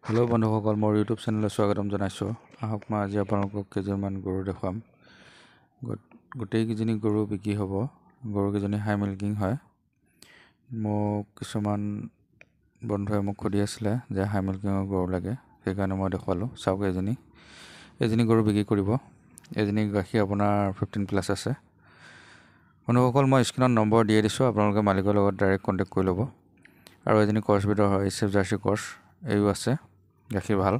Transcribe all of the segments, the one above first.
Hello' বন্ধুসকল, মোৰ YouTube চেনেললৈ স্বাগতম জনাইছোঁ। আহক মই আজি আপোনালোকক কেইজনমান গৰু দেখুৱাম। গোটেইকেইজনী গৰু বিক্ৰী হ'ব। গৰুকেইজনী হাই মিল্কিং হয়। মোক কিছুমান বন্ধুৱে মোক সুধি আছিলে যে হাই মিল্কিঙৰ গৰু লাগে, সেইকাৰণে মই দেখুৱালোঁ। চাওক, এজনী গৰু বিক্ৰী কৰিব। এজনী গাখীৰ আপোনাৰ 15+ আছে। বন্ধুসকল, মই স্ক্ৰীণত নম্বৰ দিয়ে দিছোঁ, আপোনালোকে মালিকৰ লগত ডাইৰেক্ট কণ্টেক্ট কৰি ল'ব। আৰু এজনী ক্ৰছ ব্ৰীডৰ হয়, SF জাৰ্চি ক্ৰছ, এইও আছে। গাখীৰ ভাল।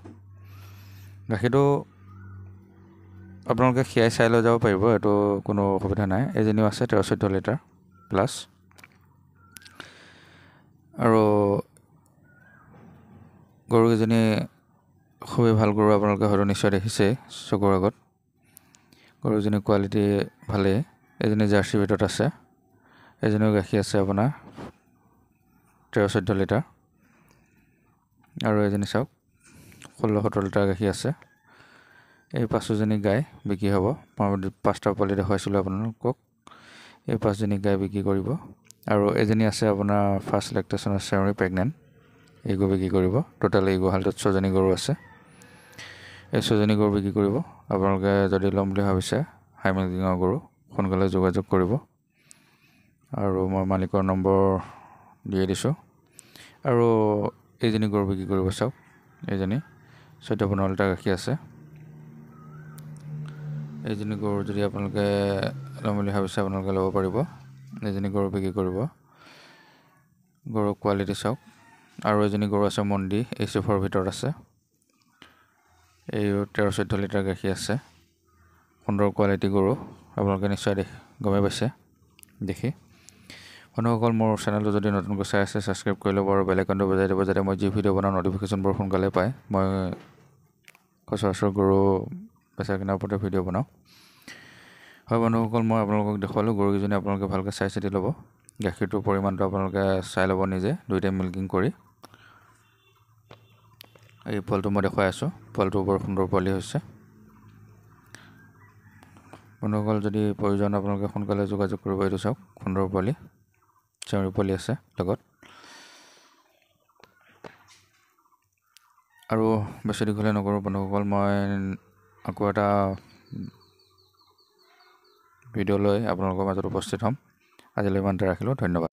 গাখীৰটো আপোনালোকে খীৰাই চাই লৈ যাব পাৰিব, এইটো কোনো অসুবিধা নাই। এজনীও আছে 13-14 লিটাৰ প্লাছ। আৰু গৰুকেইজনী খুবেই ভাল গৰু, আপোনালোকে হয়তো নিশ্চয় দেখিছেই চকুৰ আগত। গৰুজনী কোৱালিটি ভালেই। এজনী জাৰ্চি ভিতৰত আছে। এজনীও গাখীৰ আছে আপোনাৰ 13-14 লিটাৰ। আৰু এজনী চাওক 16-17 লিটাৰ গাখীৰ আছে। এই 5জনী গাই বিক্ৰী হ'ব। মই 5টা পোৱালি দেখুৱাইছিলোঁ আপোনালোকক। এই 5জনী গাই বিক্ৰী কৰিব। আৰু এজনী আছে আপোনাৰ ফাৰ্ষ্ট লেক্টেশ্যনৰ চেউৰী প্ৰেগনেণ্ট, এই গৰু বিক্ৰী কৰিব। টোটেল এই গোহালিটোত 6জনী গৰু আছে। এই 6জনী গৰু বিক্ৰী কৰিব। আপোনালোকে যদি ল'ম বুলি ভাবিছে হাই মিল্কিঙৰ গৰু, সোনকালে যোগাযোগ কৰিব। আৰু মই মালিকৰ নম্বৰ দিয়ে দিছোঁ। আৰু এইজনী গৰু বিক্ৰী কৰিব। চাওক, এইজনী 14-15 লিটাৰ গাখীৰ আছে। এইজনী গৰু যদি আপোনালোকে ল'ম বুলি ভাবিছে আপোনালোকে ল'ব পাৰিব। এইজনী গৰু বিক্ৰী কৰিব। গৰুৰ কোৱালিটি চাওক। আৰু এজনী গৰু আছে মন্দি, SF-ৰ ভিতৰত আছে। এইও 13-14 লিটাৰ গাখীৰ আছে। সুন্দৰ কোৱালিটি গৰু, আপোনালোকে নিশ্চয় গমেই পাইছে দেখি। বন্ধুসকল, মোৰ চেনেলটো যদি নতুনকৈ চাই আছে, ছাবস্ক্ৰাইব কৰি ল'ব আৰু বেল আইকনটো বজাই দিব, যাতে মই যি ভিডিঅ' বনাওঁ ন'টিফিকেশ্যনবোৰ সোনকালে পায়। মই সচৰাচৰ গৰু বেচা কিনাৰ ওপৰতে ভিডিঅ' বনাওঁ। হয় বন্ধুসকল, মই আপোনালোকক দেখুৱালোঁ। গৰুকেইজনী আপোনালোকে ভালকৈ চাই চিতি ল'ব। গাখীৰটোৰ পৰিমাণটো আপোনালোকে চাই ল'ব নিজে, 2 টাইম মিল্কিং কৰি। এই পোৱালিটো মই দেখুৱাই আছোঁ। পোৱালিটো বৰ সুন্দৰ পোৱালি হৈছে। বন্ধুসকল, যদি প্ৰয়োজন আপোনালোকে সোনকালে যোগাযোগ কৰিব। এইটো চাওক, সুন্দৰ পোৱালি, চেউৰী পোৱালি আছে লগত। আৰু বেছি দীঘলীয়া নকৰোঁ বন্ধুসকল, মই আকৌ এটা ভিডিঅ' লৈ আপোনালোকৰ মাজত উপস্থিত হ'ম। আজিলৈ ইমানতে ৰাখিলোঁ। ধন্যবাদ।